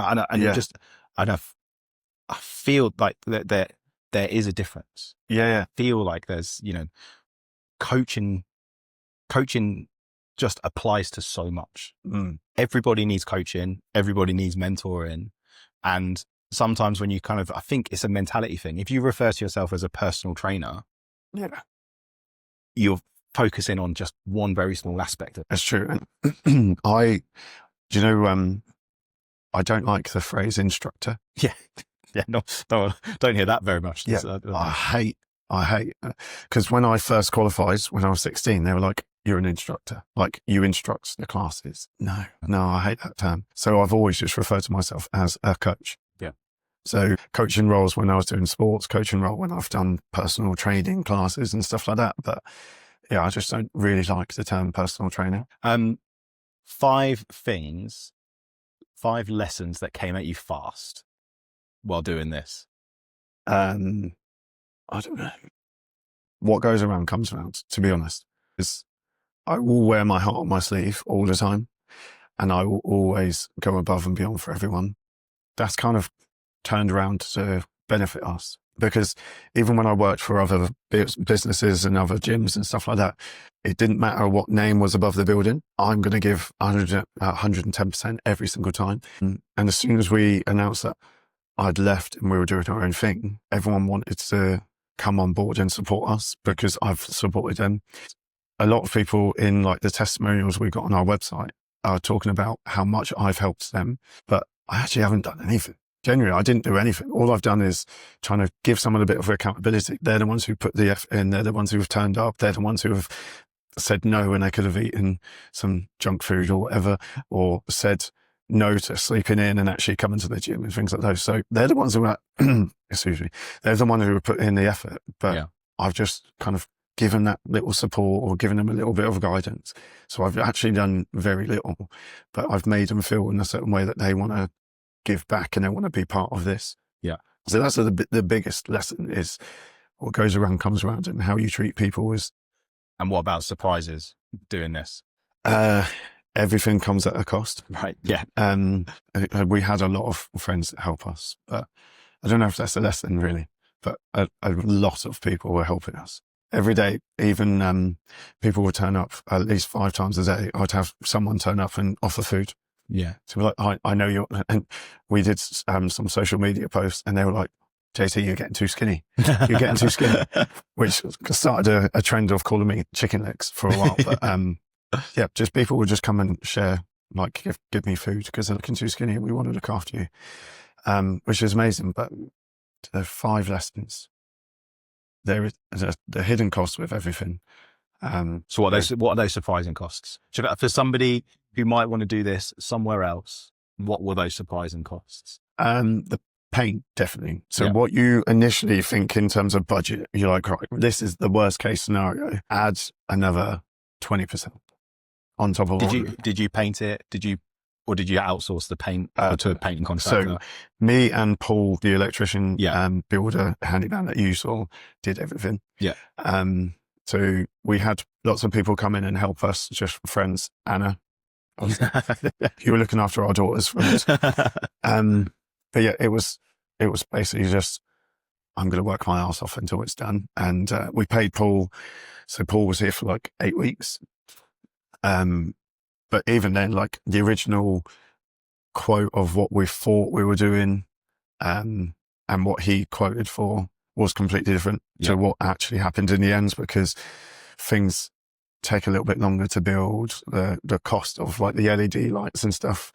I feel like there is a difference. Yeah. I feel like there's, coaching just applies to so much. Everybody needs coaching. Everybody needs mentoring. And sometimes when you I think it's a mentality thing. If you refer to yourself as a personal trainer, you're focusing on just one very small aspect of it. That's true. I don't like the phrase instructor. Yeah. No, don't hear that very much. Yeah. I hate, because when I first qualified, when I was 16, they were like, you're an instructor. Like you instruct the classes. No, I hate that term. So I've always just referred to myself as a coach. Yeah. So coaching roles when I was doing sports, coaching role when I've done personal training classes and stuff like that. But yeah, I just don't really like the term personal trainer. 5 lessons that came at you fast while doing this. I don't know. What goes around comes around, to be honest. I will wear my heart on my sleeve all the time, and I will always go above and beyond for everyone. That's kind of turned around to benefit us, because even when I worked for other businesses and other gyms and stuff like that, it didn't matter what name was above the building. I'm going to give 110% every single time. And as soon as we announced that I'd left and we were doing our own thing, everyone wanted to come on board and support us because I've supported them. A lot of people in like the testimonials we got on our website are talking about how much I've helped them, but I actually haven't done anything. Genuinely, I didn't do anything. All I've done is trying to give someone a bit of accountability. They're the ones who put the effort in. They're the ones who have turned up. They're the ones who have said no when they could have eaten some junk food or whatever, or said no to sleeping in and actually coming to the gym and things like those. So they're the ones who are, excuse me, they're the ones who have put in the effort. But I've just kind of given that little support or given them a little bit of guidance. So I've actually done very little, but I've made them feel in a certain way that they want to give back and they want to be part of this. Yeah. So that's the biggest lesson, is what goes around comes around, and how you treat people is. And what about surprises doing this? Everything comes at a cost. Right. Yeah. We had a lot of friends that help us, but I don't know if that's a lesson really, but a lot of people were helping us. Every day, even people would turn up at least 5 times a day. I'd have someone turn up and offer food. Yeah. So we're like, I know you're, and we did some social media posts, and they were like, JT, you're getting too skinny. You're getting too skinny, which started a trend of calling me chicken legs for a while. But yeah, just people would just come and share, like give me food because they're looking too skinny and we want to look after you, which is amazing. But there are 5 lessons. There is the hidden cost with everything. So what are those surprising costs? For somebody who might want to do this somewhere else, what were those surprising costs? The pain, definitely. So what you initially think in terms of budget, you're like, right, this is the worst case scenario. Add another 20% on top of Did you paint it? Did you or did you outsource the paint to a painting contractor? So me and Paul, the electrician, Yeah. builder, handyman that you saw, did everything. Yeah. So we had lots of people come in and help us, just friends. Anna, you were looking after our daughters. But yeah, it was basically just, I'm going to work my ass off until it's done. And we paid Paul. So Paul was here for like 8 weeks. But even then, like the original quote of what we thought we were doing and what he quoted for was completely different to what actually happened in the end, because things take a little bit longer to build. The cost of like the LED lights and stuff,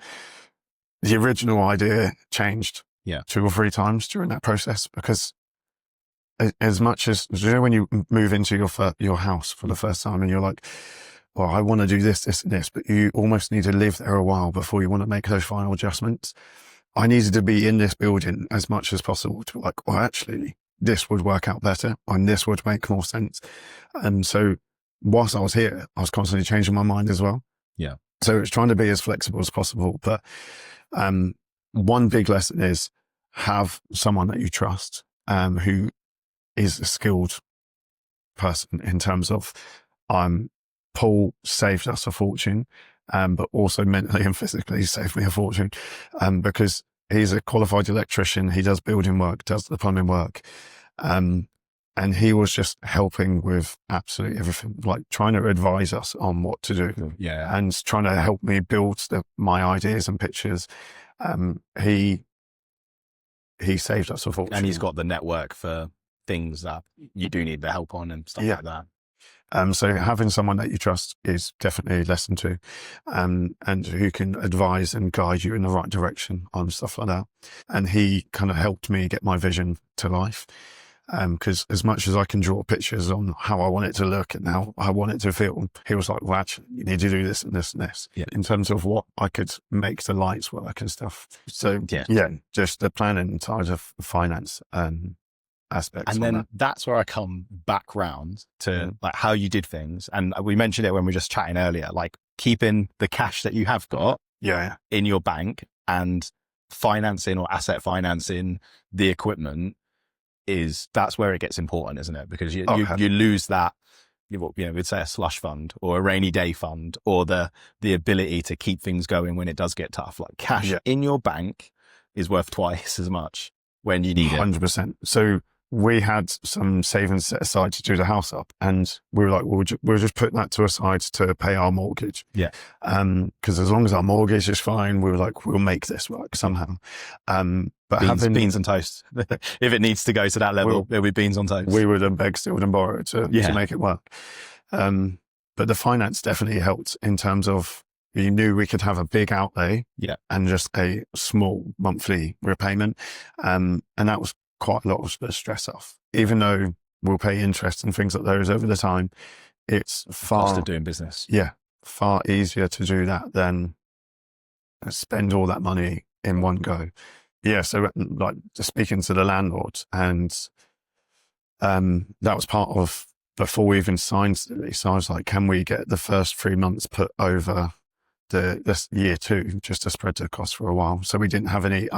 the original idea changed 2 or 3 times during that process, because as much as, you know, when you move into your house for the first time and you're like, well, I want to do this, this and this, but you almost need to live there a while before you want to make those final adjustments. I needed to be in this building as much as possible to like, well, actually, this would work out better and this would make more sense. And so whilst I was here, I was constantly changing my mind as well. Yeah. So it's trying to be as flexible as possible. But one big lesson is have someone that you trust, who is a skilled person in terms of, Paul saved us a fortune, but also mentally and physically saved me a fortune, because he's a qualified electrician. He does building work, does the plumbing work. And he was just helping with absolutely everything, like trying to advise us on what to do. Yeah. And trying to help me build my ideas and pictures. He saved us a fortune. And he's got the network for things that you do need the help on and stuff like that. So having someone that you trust is definitely a lesson too, and who can advise and guide you in the right direction on stuff like that. And he kind of helped me get my vision to life. Because as much as I can draw pictures on how I want it to look and how I want it to feel, he was like, well, actually, you need to do this and this and this in terms of what I could make the lights work and stuff. So just the planning side of finance aspects. And then that's where I come back round to like how you did things. And we mentioned it when we were just chatting earlier, like keeping the cash that you have got in your bank and financing or asset financing the equipment that's where it gets important, isn't it? Because you lose that, we'd say a slush fund or a rainy day fund, or the ability to keep things going when it does get tough. Like cash in your bank is worth twice as much when you need 100%. So we had some savings set aside to do the house up, and we were like, we'll just put that to a side to pay our mortgage. Yeah. Because as long as our mortgage is fine, we were like, we'll make this work somehow. But beans and toast. If it needs to go to that level, it'll be beans on toast. We would have begged, stealed and borrowed to make it work. But the finance definitely helped in terms of, you knew we could have a big outlay and just a small monthly repayment. And that was quite a lot of the stress off. Even though we'll pay interest and things like those over the time, it's cost of doing business. Yeah, far easier to do that than spend all that money in one go. Yeah, so like speaking to the landlord, and that was part of before we even signed the lease. I was like, can we get the first 3 months put over this year 2, just to spread the cost for a while, so we didn't have any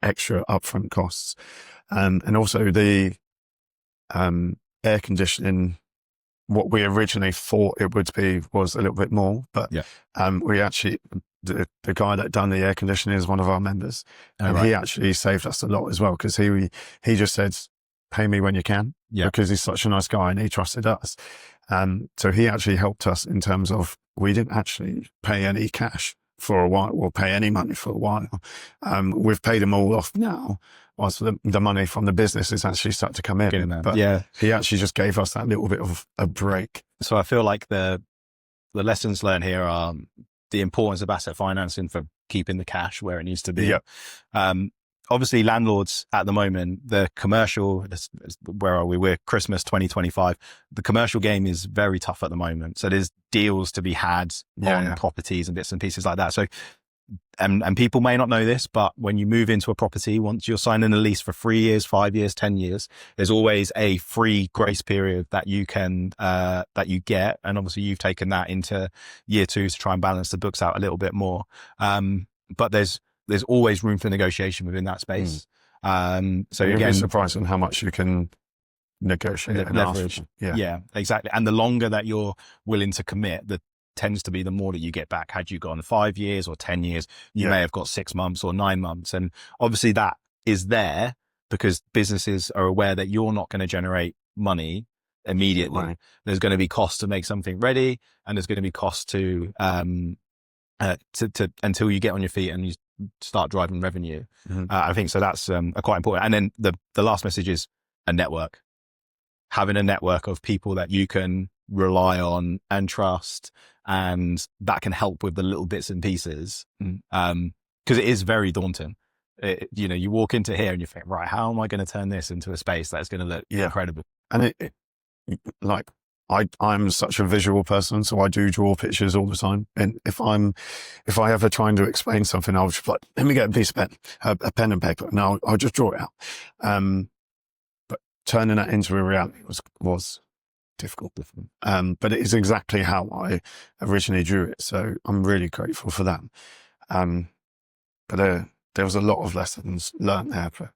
extra upfront costs. And also the air conditioning, what we originally thought it would be was a little bit more, but we actually, the guy that done the air conditioning is one of our members, and he actually saved us a lot as well, because he just said, pay me when you can, because he's such a nice guy and he trusted us. So he actually helped us in terms of, we didn't actually pay any cash for a while, or pay any money for a while. We've paid them all off now, whilst the money from the business is actually starting to come in. But he actually just gave us that little bit of a break. So I feel like the lessons learned here are the importance of asset financing for keeping the cash where it needs to be. Obviously, landlords at the moment, the commercial, where are we? We're Christmas 2025. The commercial game is very tough at the moment. So there's deals to be had on properties and bits and pieces like that. So, and people may not know this, but when you move into a property, once you're signing a lease for 3 years, 5 years, 10 years, there's always a free grace period that you can, that you get. And obviously you've taken that into year 2 to try and balance the books out a little bit more. but there's always room for negotiation within that space. So you'd again, be surprised on how much you can negotiate and leverage. Yeah. Yeah, exactly. And the longer that you're willing to commit, that tends to be the more that you get back. Had you gone 5 years or 10 years, you may have got 6 months or 9 months. And obviously that is there because businesses are aware that you're not going to generate money immediately. Right. There's going to be costs to make something ready, and there's going to be costs to until you get on your feet and you start driving revenue. I think so. That's quite important. And then the last message is a network. Having a network of people that you can rely on and trust, and that can help with the little bits and pieces. Because it is very daunting. You walk into here and you think, right, how am I going to turn this into a space that's going to look incredible? And like I'm such a visual person, so I do draw pictures all the time. And if I ever trying to explain something, I'll just like, let me get a piece of pen, a pen and paper, and I'll just draw it out. But turning that into a reality was difficult. But it is exactly how I originally drew it. So I'm really grateful for that. But there was a lot of lessons learned there. But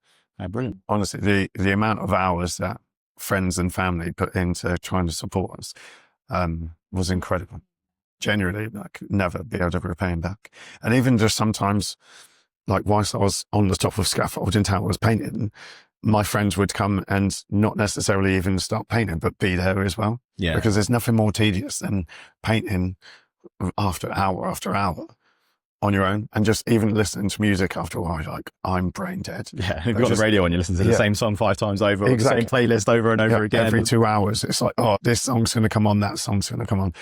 Brilliant. Honestly, the amount of hours that friends and family put into trying to support us was incredible. Genuinely, I could never be able to repay them back. And even just sometimes, like whilst I was on the top of scaffolding how I was painting, my friends would come and not necessarily even start painting, but be there as well. Yeah. Because there's nothing more tedious than painting after hour on your own, and just even listening to music after a while, like I'm brain dead. Yeah, you've got the radio on, you listen to the same song 5 times over, or the same playlist over and over again. Every 2 hours, it's like, oh, this song's going to come on, that song's going to come on.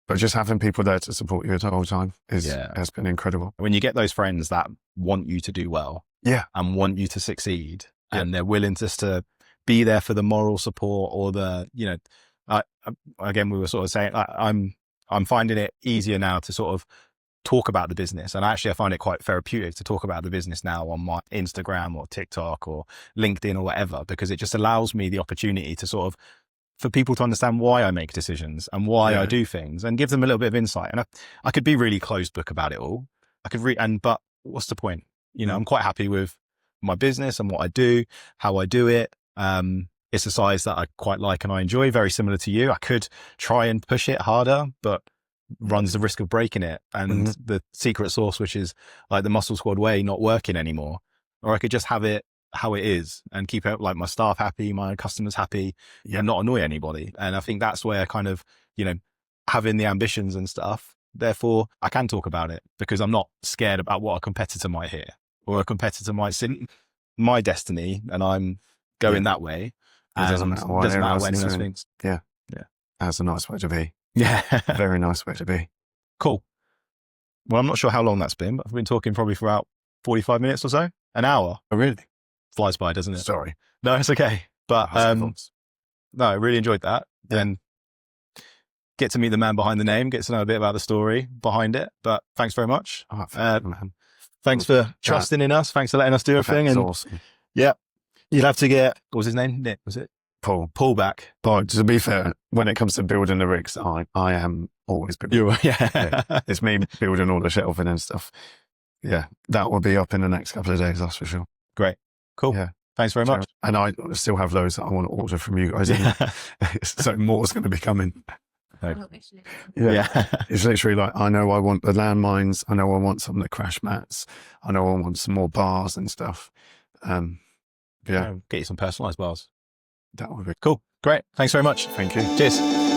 But just having people there to support you the whole time has been incredible. When you get those friends that want you to do well, and want you to succeed, and they're willing just to be there for the moral support or the, again, we were sort of saying, I'm finding it easier now to sort of talk about the business. And actually I find it quite therapeutic to talk about the business now on my Instagram or TikTok or LinkedIn or whatever, because it just allows me the opportunity to sort of, for people to understand why I make decisions and why I do things, and give them a little bit of insight. And I could be really closed book about it all. I could but what's the point? I'm quite happy with my business and what I do, how I do it. It's a size that I quite like and I enjoy, very similar to you. I could try and push it harder, but runs the risk of breaking it, and the secret sauce, which is like the MuscleSquad way, not working anymore. Or I could just have it how it is and keep it like my staff happy, my customers happy, and not annoy anybody. And I think that's where kind of, having the ambitions and stuff, therefore I can talk about it because I'm not scared about what a competitor might hear, or a competitor might see my destiny and I'm going that way. It doesn't matter what anyone else thinks. Yeah. That's a nice way to be. Yeah. Very nice way to be. Cool. Well, I'm not sure how long that's been, but I've been talking probably for about 45 minutes or so. An hour. Oh, really? Flies by, doesn't it? Sorry. No, it's okay. But no, I really enjoyed that. Then get to meet the man behind the name, get to know a bit about the story behind it. But thanks very much. Oh, thanks for trusting in us. Thanks for letting us do everything. That's and awesome. Yeah. You'll have to get, what was his name? Nick, was it? Paul back. But to be fair, when it comes to building the rigs, I am always building. It's me building all the shelving and stuff. Yeah, that will be up in the next couple of days, that's for sure. Great. Cool. Yeah. Thanks very much. And I still have loads that I want to order from you guys. So more's going to be coming. It's literally like, I know I want the landmines. I know I want some of the crash mats. I know I want some more bars and stuff. Get you some personalized bars. That would be cool. Great. Thanks very much. Thank you. Cheers.